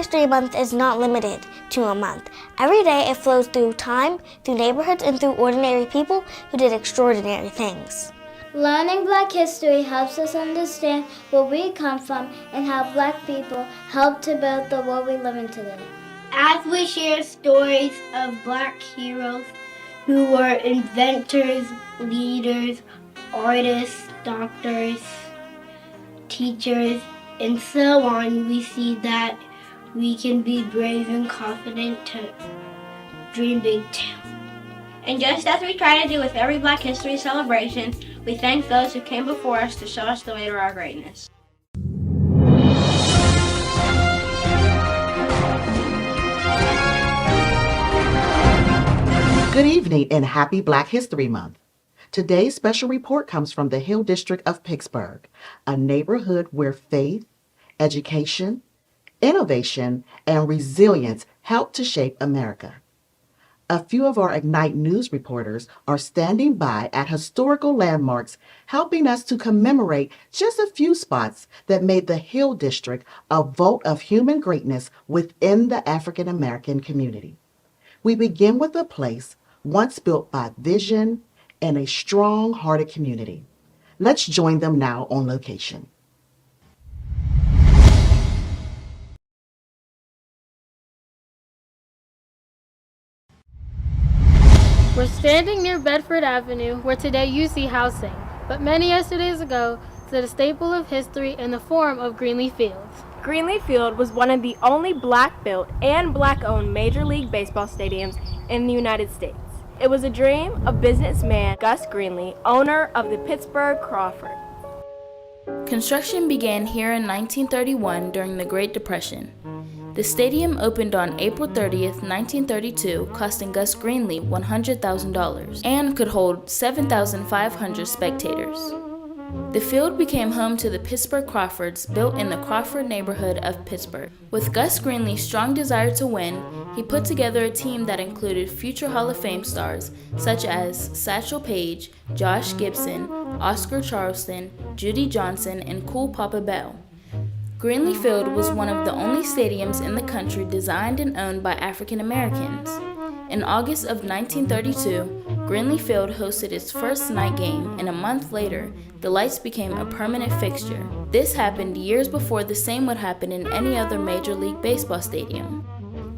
History Month is not limited to a month. Every day it flows through time, through neighborhoods, and through ordinary people who did extraordinary things. Learning Black history helps us understand where we come from and how Black people helped to build the world we live in today. As we share stories of Black heroes who were inventors, leaders, artists, doctors, teachers, and so on, we see that we can be brave and confident to dream big too. And just as we try to do with every Black History celebration, we thank those who came before us to show us the way to our greatness. Good evening and happy Black History Month. Today's special report comes from the Hill District of Pittsburgh, a neighborhood where faith, education, innovation, and resilience help to shape America. A few of our Ignite News reporters are standing by at historical landmarks, helping us to commemorate just a few spots that made the Hill District a vote of human greatness within the African American community. We begin with a place once built by vision and a strong-hearted community. Let's join them now on location. We're standing near Bedford Avenue, where today you see housing, but many yesterdays ago stood a staple of history in the form of Greenlee Field. Greenlee Field was one of the only Black-built and Black-owned Major League Baseball stadiums in the United States. It was a dream of businessman Gus Greenlee, owner of the Pittsburgh Crawford. Construction began here in 1931 during the Great Depression. The stadium opened on April 30th, 1932, costing Gus Greenlee $100,000 and could hold 7,500 spectators. The field became home to the Pittsburgh Crawfords, built in the Crawford neighborhood of Pittsburgh. With Gus Greenlee's strong desire to win, he put together a team that included future Hall of Fame stars such as Satchel Paige, Josh Gibson, Oscar Charleston, Judy Johnson, and Cool Papa Bell. Greenlee Field was one of the only stadiums in the country designed and owned by African Americans. In August of 1932, Greenlee Field hosted its first night game, and a month later, the lights became a permanent fixture. This happened years before the same would happen in any other Major League Baseball stadium.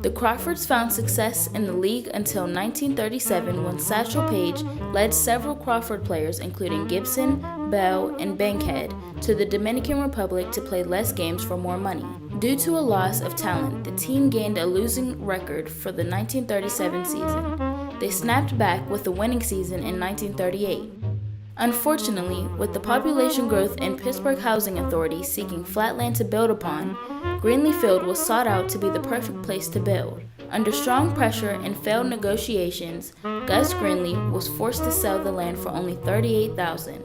The Crawfords found success in the league until 1937 when Satchel Paige led several Crawford players, including Gibson, Bell, and Bankhead, to the Dominican Republic to play less games for more money. Due to a loss of talent, the team gained a losing record for the 1937 season. They snapped back with a winning season in 1938. Unfortunately, with the population growth and Pittsburgh Housing Authority seeking flat land to build upon, Greenlee Field was sought out to be the perfect place to build. Under strong pressure and failed negotiations, Gus Greenlee was forced to sell the land for only $38,000.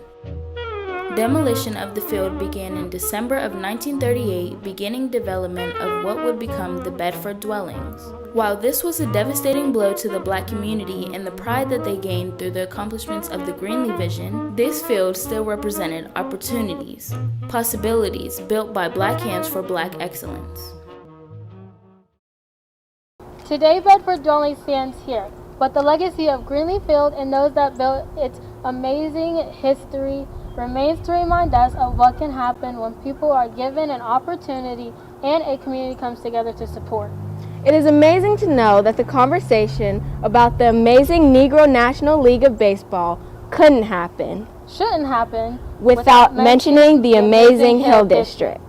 Demolition of the field began in December of 1938, beginning development of what would become the Bedford dwellings. While this was a devastating blow to the Black community and the pride that they gained through the accomplishments of the Greenlee vision, this field still represented opportunities, possibilities built by Black hands for Black excellence. Today, Bedford dwelling stands here, but the legacy of Greenlee Field and those that built its amazing history remains to remind us of what can happen when people are given an opportunity and a community comes together to support. It is amazing to know that the conversation about the amazing Negro National League of Baseball couldn't happen. Shouldn't happen without mentioning the amazing Hill District.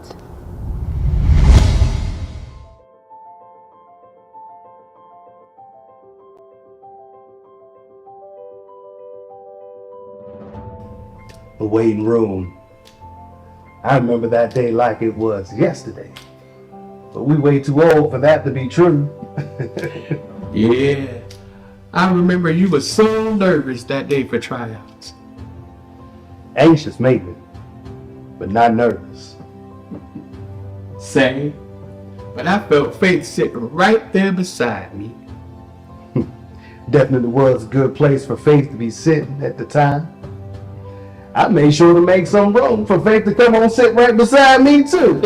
The waiting room. I remember that day like it was yesterday. But we way too old for that to be true. Yeah, I remember you were so nervous that day for tryouts. Anxious maybe, but not nervous. Same, but I felt Faith sitting right there beside me. Definitely was a good place for Faith to be sitting at the time. I made sure to make some room for Faith to come on sit right beside me too.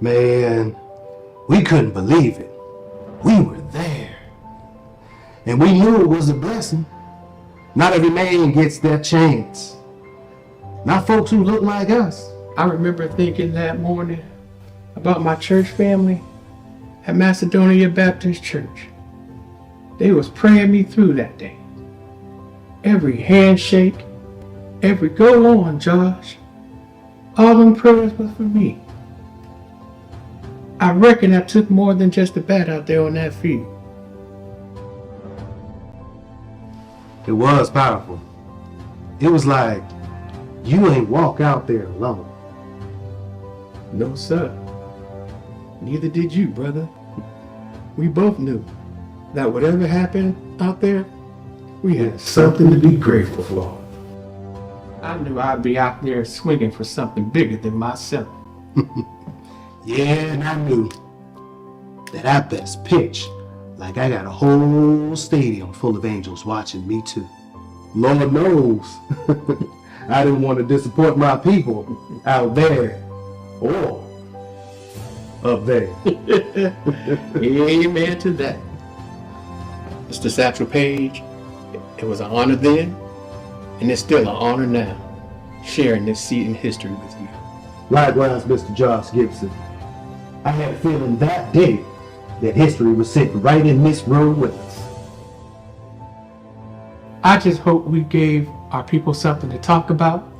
Man, we couldn't believe it. We were there. And we knew it was a blessing. Not every man gets that chance. Not folks who look like us. I remember thinking that morning about my church family at Macedonia Baptist Church. They was praying me through that day. Every handshake, every go on, Josh, all them prayers was for me. I reckon I took more than just a bat out there on that field. It was powerful. It was like you ain't walk out there alone. No, sir. Neither did you, brother. We both knew that whatever happened out there, we had something to be grateful for. I knew I'd be out there swinging for something bigger than myself. Yeah, and I knew that I best pitch like I got a whole stadium full of angels watching me too. Lord knows, I didn't want to disappoint my people out there or up there. Amen to that. Mr. Satchel Paige, it was an honor then, and it's still an honor now, sharing this seat in history with you. Likewise, Mr. Josh Gibson. I had a feeling that day that history was sitting right in this room with us. I just hope we gave our people something to talk about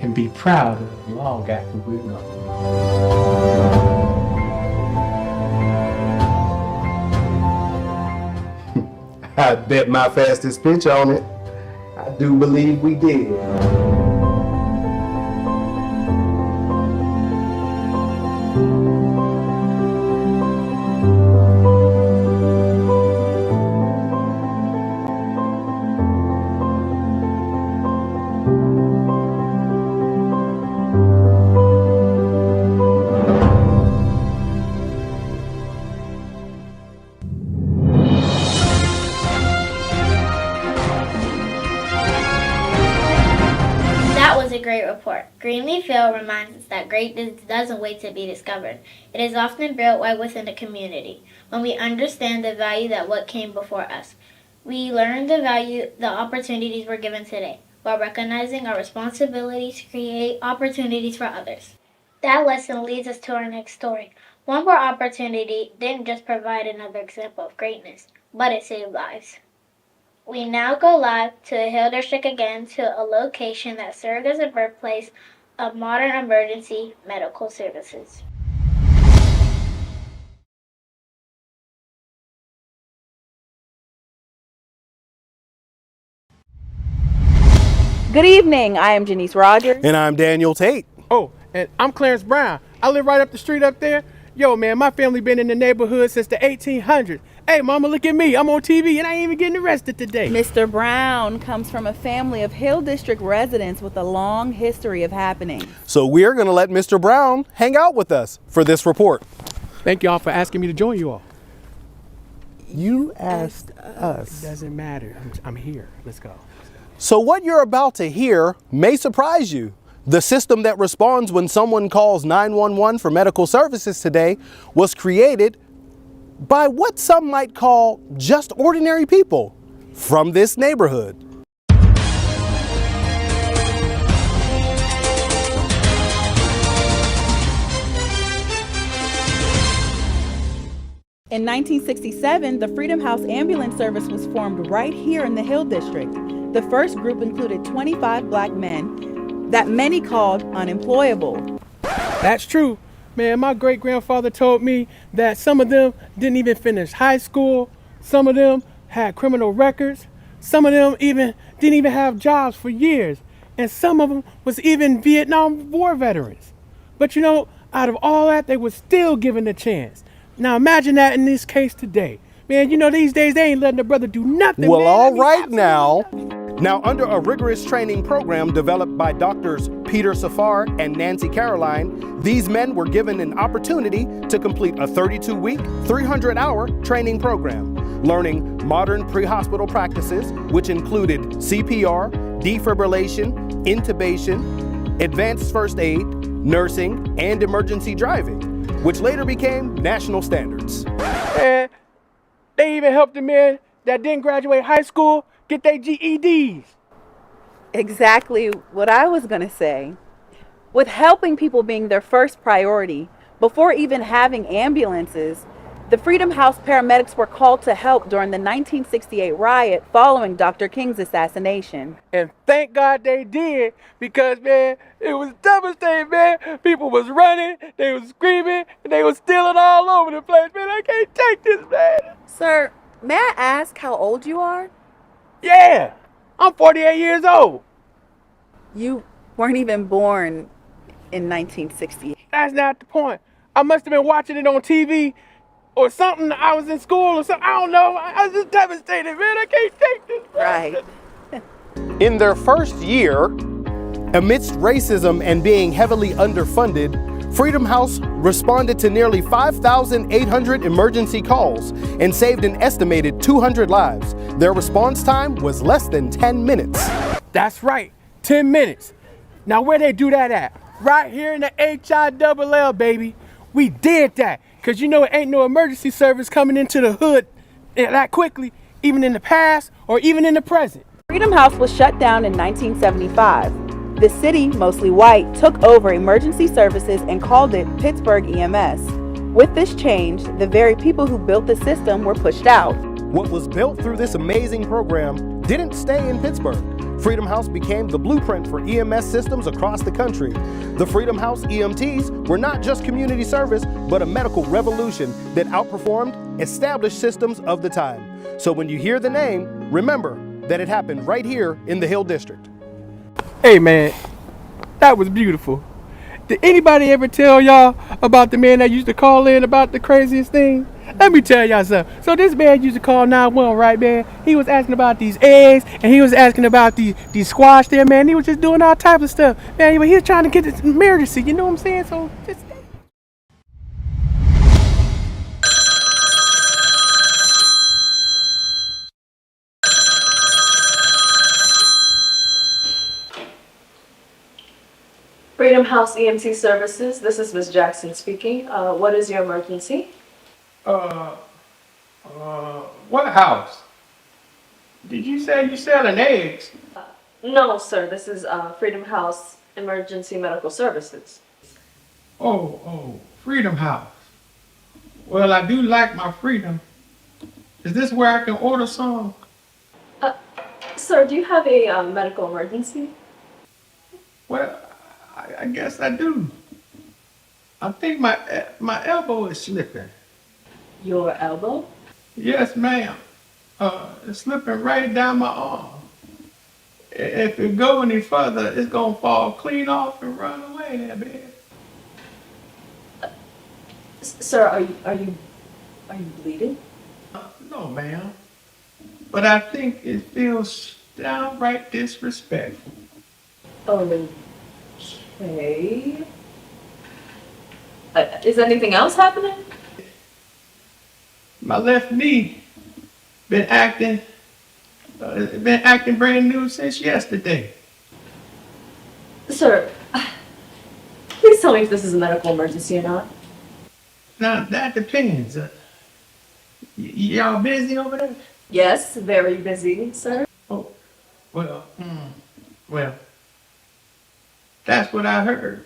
and be proud of long after we're gone. I bet my fastest pitch on it. I do believe we did. Great report. Greenlee Field reminds us that greatness doesn't wait to be discovered. It is often built right within the community. When we understand the value that what came before us, we learn the value the opportunities we're given today, while recognizing our responsibility to create opportunities for others. That lesson leads us to our next story. One more opportunity didn't just provide another example of greatness, but it saved lives. We now go live to the Hill District again, to a location that served as a birthplace of modern emergency medical services. Good evening, I am Janice Rogers. And I'm Daniel Tate. Oh, and I'm Clarence Brown. I live right up the street up there. Yo, man, my family been in the neighborhood since the 1800s. Hey, mama, look at me. I'm on TV and I ain't even getting arrested today. Mr. Brown comes from a family of Hill District residents with a long history of happenings. So we're going to let Mr. Brown hang out with us for this report. Thank y'all for asking me to join you all. You asked us. It doesn't matter. I'm here. Let's go. So what you're about to hear may surprise you. The system that responds when someone calls 911 for medical services today was created by what some might call just ordinary people from this neighborhood. In 1967, the Freedom House Ambulance Service was formed right here in the Hill District. The first group included 25 black men that many called unemployable. That's true. Man, my great-grandfather told me that some of them didn't even finish high school. Some of them had criminal records. Some of them didn't even have jobs for years. And some of them was even Vietnam War veterans. But you know, out of all that, they were still given a chance. Now imagine that in this case today. Man, you know, these days they ain't letting a brother do nothing. Well, man. all right now. Now, under a rigorous training program developed by Doctors Peter Safar and Nancy Caroline, these men were given an opportunity to complete a 32-week, 300-hour training program, learning modern pre-hospital practices, which included CPR, defibrillation, intubation, advanced first aid, nursing, and emergency driving. which later became national standards. And they even helped the men that didn't graduate high school get their GEDs. Exactly what I was going to say. With helping people being their first priority, before even having ambulances, the Freedom House paramedics were called to help during the 1968 riot following Dr. King's assassination. And thank God they did, because, man, it was devastating, man. People was running, they was screaming, and they was stealing all over the place. Man, I can't take this, man. Sir, may I ask how old you are? Yeah, I'm 48 years old. You weren't even born in 1968. That's not the point. I must have been watching it on TV or something. I was in school or something. I don't know. I was just devastated, man. I can't take this. Right. In their first year, amidst racism and being heavily underfunded, Freedom House responded to nearly 5,800 emergency calls and saved an estimated 200 lives. Their response time was less than 10 minutes. That's right, 10 minutes. Now where they do that at? Right here in the HILL, baby. We did that, because you know it ain't no emergency service coming into the hood that quickly, even in the past or even in the present. Freedom House was shut down in 1975. The city, mostly white, took over emergency services and called it Pittsburgh EMS. With this change, the very people who built the system were pushed out. What was built through this amazing program didn't stay in Pittsburgh. Freedom House became the blueprint for EMS systems across the country. The Freedom House EMTs were not just community service, but a medical revolution that outperformed established systems of the time. So when you hear the name, remember that it happened right here in the Hill District. Hey man, that was beautiful. Did anybody ever tell y'all about the man that used to call in about the craziest thing? Let me tell y'all something. So this man used to call 911, right, man? He was asking about these eggs, and he was asking about these squash there, man. He was just doing all types of stuff. Man, he was trying to get this emergency, you know what I'm saying? So just... Freedom House EMT Services, this is Ms. Jackson speaking. What is your emergency? What house? Did you say you selling eggs? No, sir, this is Freedom House Emergency Medical Services. Oh, Freedom House. Well, I do like my freedom. Is this where I can order some? Sir, do you have a medical emergency? Well, I guess I do. I think my elbow is slipping. Your elbow? Yes, ma'am. It's slipping right down my arm. If it go any further, it's gonna fall clean off and run away there, man. Sir, are you bleeding? No, ma'am. But I think it feels downright disrespectful. Okay. Is anything else happening? My left knee been acting brand new since yesterday. Sir, please tell me if this is a medical emergency or not. Now, that depends. Y'all busy over there? Yes, very busy, sir. Oh, well, that's what I heard.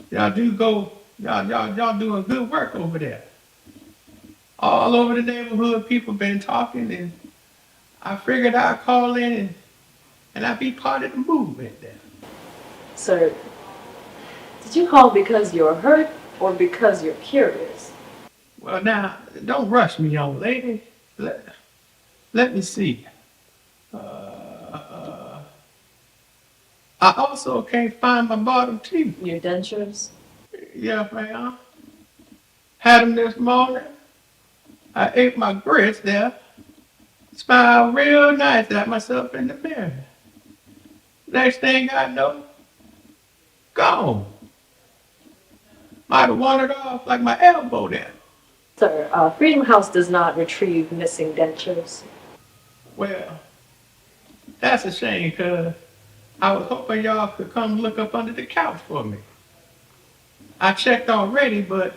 Y'all doing good work over there. All over the neighborhood, people been talking, and I figured I'd call in and I'd be part of the movement there. Sir, did you call because you're hurt or because you're curious? Well, now, don't rush me, young lady. Let me see. I also can't find my bottom teeth. Your dentures? Yeah, ma'am. Had them this morning. I ate my grits there. Smiled real nice at myself in the mirror. Next thing I know, gone. Might have wandered off like my elbow there. Sir, Freedom House does not retrieve missing dentures. Well, that's a shame, cuz I was hoping y'all could come look up under the couch for me. I checked already, but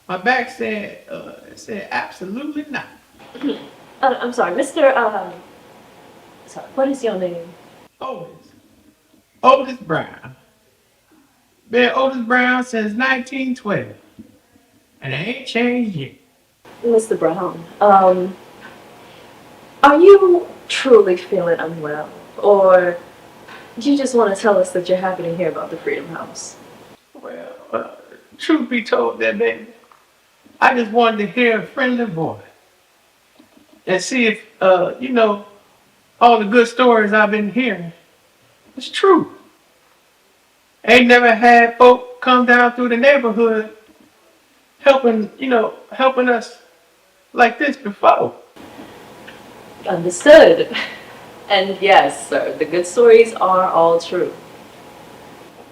my back said said absolutely not. I'm sorry, Mr. Sorry, what is your name? Otis Brown. Been Otis Brown since 1912, and it ain't changed yet. Mr. Brown, are you truly feeling unwell? Or do you just want to tell us that you're happy to hear about the Freedom House? Well, truth be told, that baby, I just wanted to hear a friendly voice and see if, all the good stories I've been hearing is true. Ain't never had folk come down through the neighborhood helping us like this before. Understood. And yes, sir, the good stories are all true.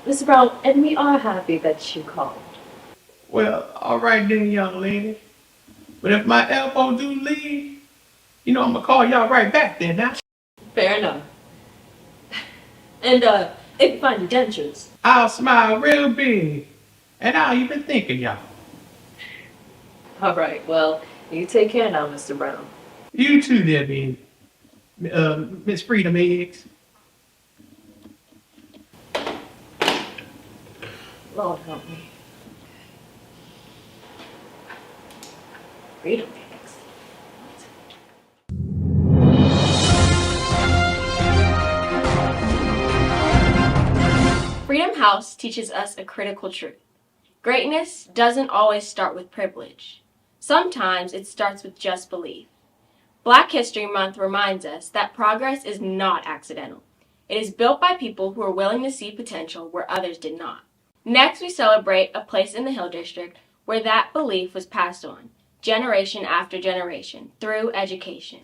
Mr. Brown, and we are happy that you called. Well, all right then, young lady. But if my elbow do leave, I'm gonna call y'all right back then, now. Fair enough. And if you find your dentures, I'll smile real big, and I'll even think of y'all. all right, well, you take care now, Mr. Brown. You too, Debbie. Miss Freedom Eggs. Lord help me. Freedom eggs. Freedom House teaches us a critical truth. Greatness doesn't always start with privilege. Sometimes it starts with just belief. Black History Month reminds us that progress is not accidental. It is built by people who are willing to see potential where others did not. Next, we celebrate a place in the Hill District where that belief was passed on, generation after generation, through education.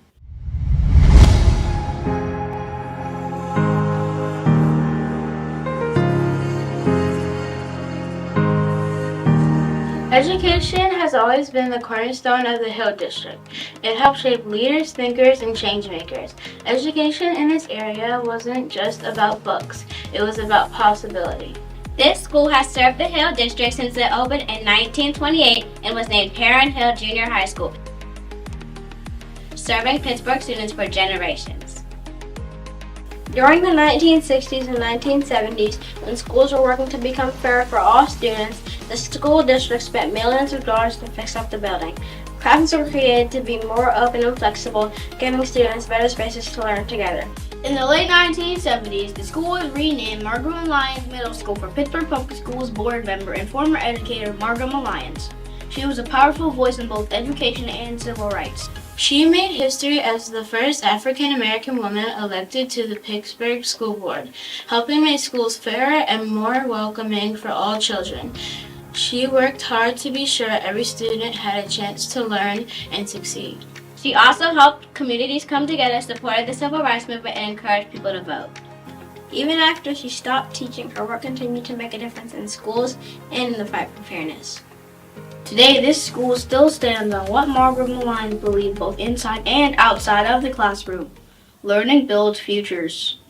Education has always been the cornerstone of the Hill District. It helped shape leaders, thinkers, and change makers. Education in this area wasn't just about books, it was about possibility. This school has served the Hill District since it opened in 1928 and was named Heron Hill Junior High School, serving Pittsburgh students for generations. During the 1960s and 1970s, when schools were working to become fair for all students, the school district spent millions of dollars to fix up the building. Classrooms were created to be more open and flexible, giving students better spaces to learn together. In the late 1970s, the school was renamed Margaret Lyons Middle School for Pittsburgh Public Schools board member and former educator Margaret Lyons. She was a powerful voice in both education and civil rights. She made history as the first African American woman elected to the Pittsburgh School Board, helping make schools fairer and more welcoming for all children. She worked hard to be sure every student had a chance to learn and succeed. She also helped communities come together, supported the civil rights movement, and encouraged people to vote. Even after she stopped teaching, her work continued to make a difference in schools and in the fight for fairness. Today, this school still stands on what Margaret Lyons believed both inside and outside of the classroom. Learning builds futures.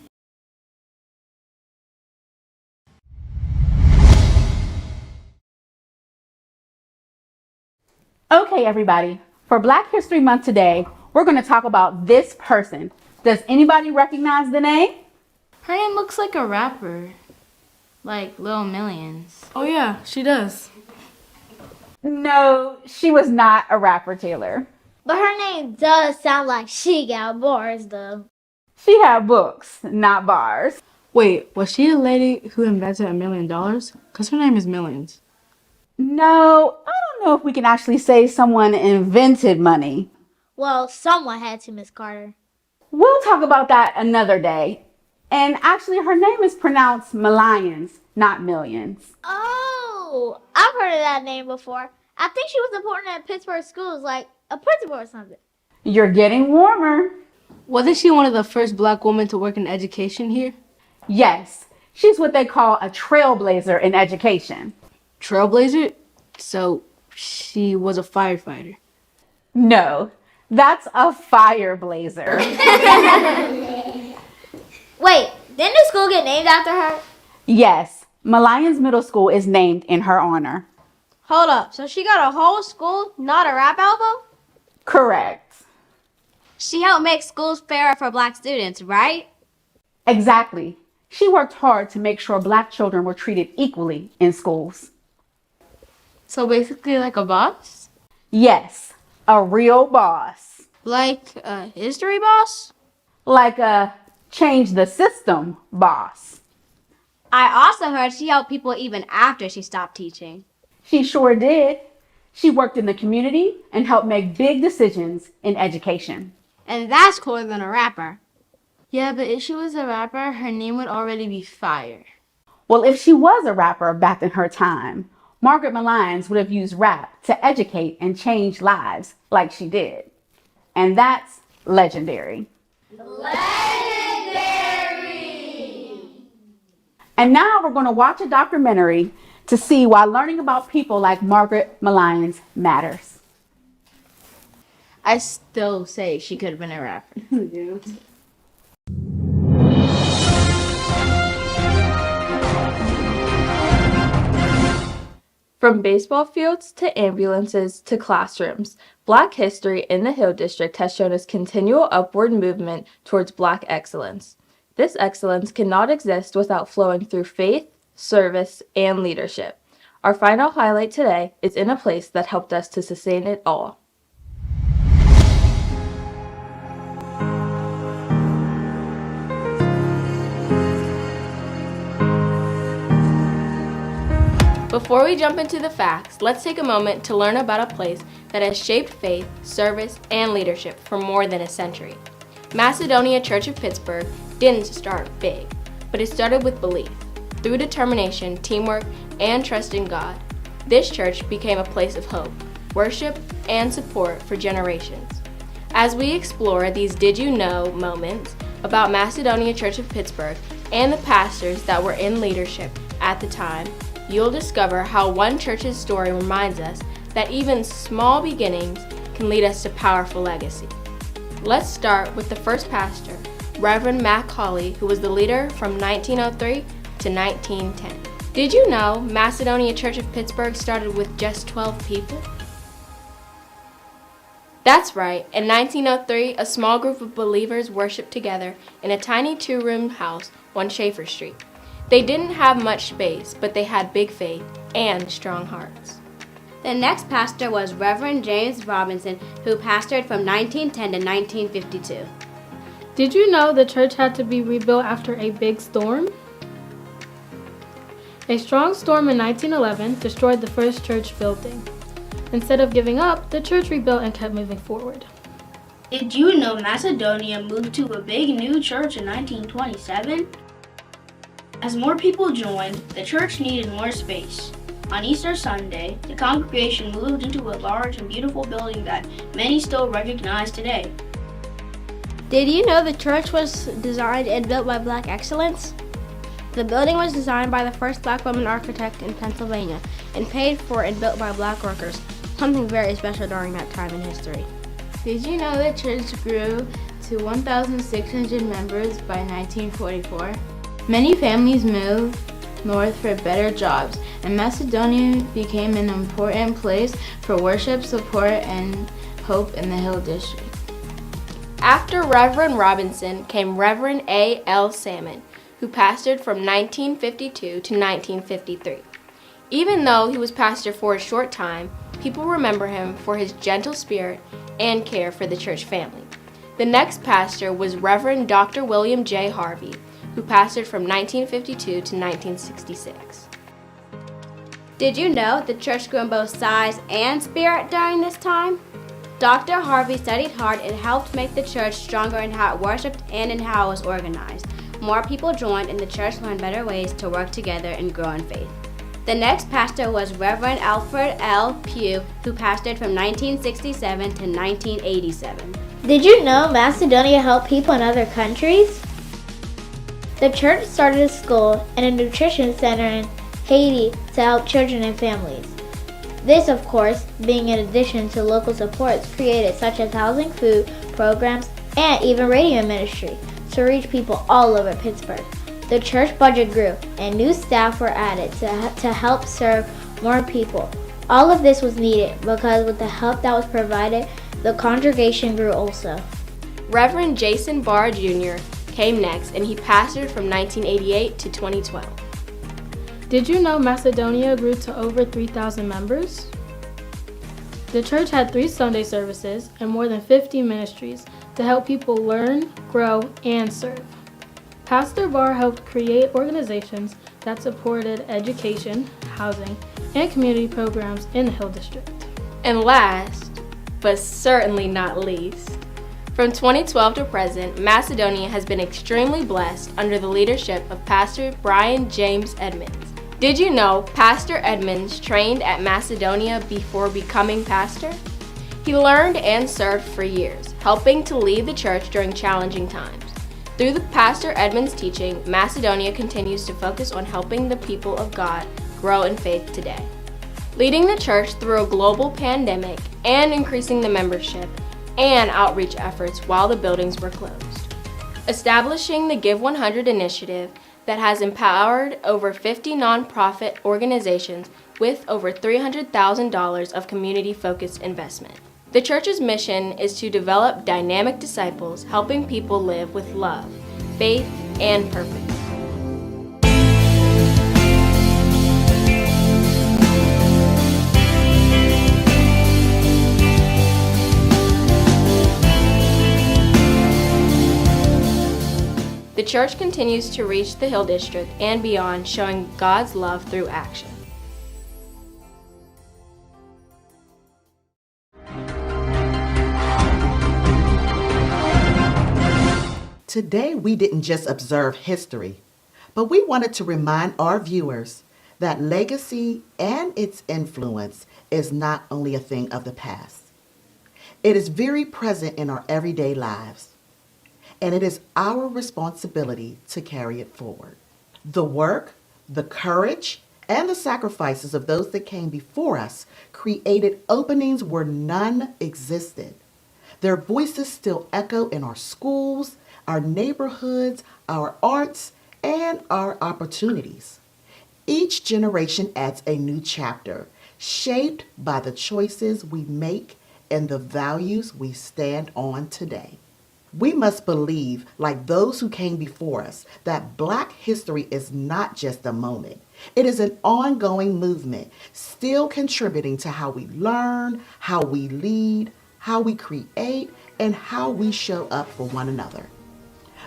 Okay, everybody. For Black History Month today, we're going to talk about this person. Does anybody recognize the name? Her name looks like a rapper, like Lil Millions. Oh yeah, she does. No, she was not a rapper, Taylor. But her name does sound like she got bars, though. She had books, not bars. Wait, was she a lady who invented $1 million? Because her name is Millions. No, I don't know if we can actually say someone invented money. Well, someone had to, Miss Carter. We'll talk about that another day. And actually, her name is pronounced Millions, not Millions. Oh, I've heard of that name before. I think she was important at Pittsburgh schools, like a principal or something. You're getting warmer. Wasn't she one of the first black women to work in education here? Yes, she's what they call a trailblazer in education. Trailblazer? So she was a firefighter. No, that's a fire blazer. Wait, didn't the school get named after her? Yes, Lyons Middle School is named in her honor. Hold up, so she got a whole school, not a rap album? Correct. She helped make schools fairer for Black students, right? Exactly. She worked hard to make sure Black children were treated equally in schools. So basically like a boss? Yes, a real boss. Like a history boss? Like a change the system boss. I also heard she helped people even after she stopped teaching. She sure did. She worked in the community and helped make big decisions in education. And that's cooler than a rapper. Yeah, but if she was a rapper, her name would already be fire. Well, if she was a rapper back in her time, Margaret Lyons would have used rap to educate and change lives like she did. And that's legendary. And now we're going to watch a documentary to see why learning about people like Margaret Lyons matters. I still say she could have been a rapper. Yeah. From baseball fields to ambulances to classrooms, Black history in the Hill District has shown us continual upward movement towards Black excellence. This excellence cannot exist without flowing through faith, service, and leadership. Our final highlight today is in a place that helped us to sustain it all. Before we jump into the facts, let's take a moment to learn about a place that has shaped faith, service, and leadership for more than a century. Macedonia Church of Pittsburgh didn't start big, but it started with belief. Through determination, teamwork, and trust in God, this church became a place of hope, worship, and support for generations. As we explore these did you know moments about Macedonia Church of Pittsburgh and the pastors that were in leadership at the time, you'll discover how one church's story reminds us that even small beginnings can lead us to powerful legacy. Let's start with the first pastor, Reverend Mac Hawley, who was the leader from 1903 to 1910. Did you know Macedonia Church of Pittsburgh started with just 12 people? That's right. In 1903, a small group of believers worshiped together in a tiny two-room house on Schaefer Street. They didn't have much space, but they had big faith and strong hearts. The next pastor was Reverend James Robinson, who pastored from 1910 to 1952. Did you know the church had to be rebuilt after a big storm? A strong storm in 1911 destroyed the first church building. Instead of giving up, the church rebuilt and kept moving forward. Did you know Macedonia moved to a big new church in 1927? As more people joined, the church needed more space. On Easter Sunday, the congregation moved into a large and beautiful building that many still recognize today. Did you know the church was designed and built by Black excellence? The building was designed by the first Black woman architect in Pennsylvania and paid for and built by Black workers, something very special during that time in history. Did you know the church grew to 1,600 members by 1944? Many families moved north for better jobs, and Macedonia became an important place for worship, support, and hope in the Hill District. After Reverend Robinson came Reverend A.L. Salmon, who pastored from 1952 to 1953. Even though he was pastor for a short time, people remember him for his gentle spirit and care for the church family. The next pastor was Reverend Dr. William J. Harvey, who pastored from 1952 to 1966. Did you know the church grew in both size and spirit during this time? Dr. Harvey studied hard and helped make the church stronger in how it worshiped and in how it was organized. More people joined and the church learned better ways to work together and grow in faith. The next pastor was Reverend Alfred L. Pugh, who pastored from 1967 to 1987. Did you know Macedonia helped people in other countries? The church started a school and a nutrition center in Haiti to help children and families. This, of course, being in addition to local supports created such as housing, food, programs, and even radio ministry to reach people all over Pittsburgh. The church budget grew, and new staff were added to help serve more people. All of this was needed because with the help that was provided, the congregation grew also. Reverend Jason Barr Jr. came next, and he pastored from 1988 to 2012. Did you know Macedonia grew to over 3,000 members? The church had 3 Sunday services and more than 50 ministries to help people learn, grow, and serve. Pastor Barr helped create organizations that supported education, housing, and community programs in the Hill District. And last, but certainly not least, from 2012 to present, Macedonia has been extremely blessed under the leadership of Pastor Brian James Edmonds. Did you know Pastor Edmonds trained at Macedonia before becoming pastor? He learned and served for years, helping to lead the church during challenging times. Through the Pastor Edmonds' teaching, Macedonia continues to focus on helping the people of God grow in faith today. Leading the church through a global pandemic and increasing the membership and outreach efforts while the buildings were closed. Establishing the Give 100 initiative that has empowered over 50 nonprofit organizations with over $300,000 of community-focused investment. The church's mission is to develop dynamic disciples, helping people live with love, faith, and purpose. The church continues to reach the Hill District and beyond, showing God's love through action. Today, we didn't just observe history, but we wanted to remind our viewers that legacy and its influence is not only a thing of the past. It is very present in our everyday lives, and it is our responsibility to carry it forward. The work, the courage, and the sacrifices of those that came before us created openings where none existed. Their voices still echo in our schools, our neighborhoods, our arts, and our opportunities. Each generation adds a new chapter, shaped by the choices we make and the values we stand on today. We must believe, like those who came before us, that Black history is not just a moment. It is an ongoing movement, still contributing to how we learn, how we lead, how we create, and how we show up for one another.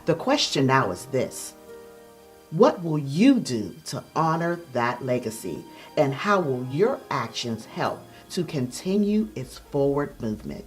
The question now is this: what will you do to honor that legacy, and how will your actions help to continue its forward movement?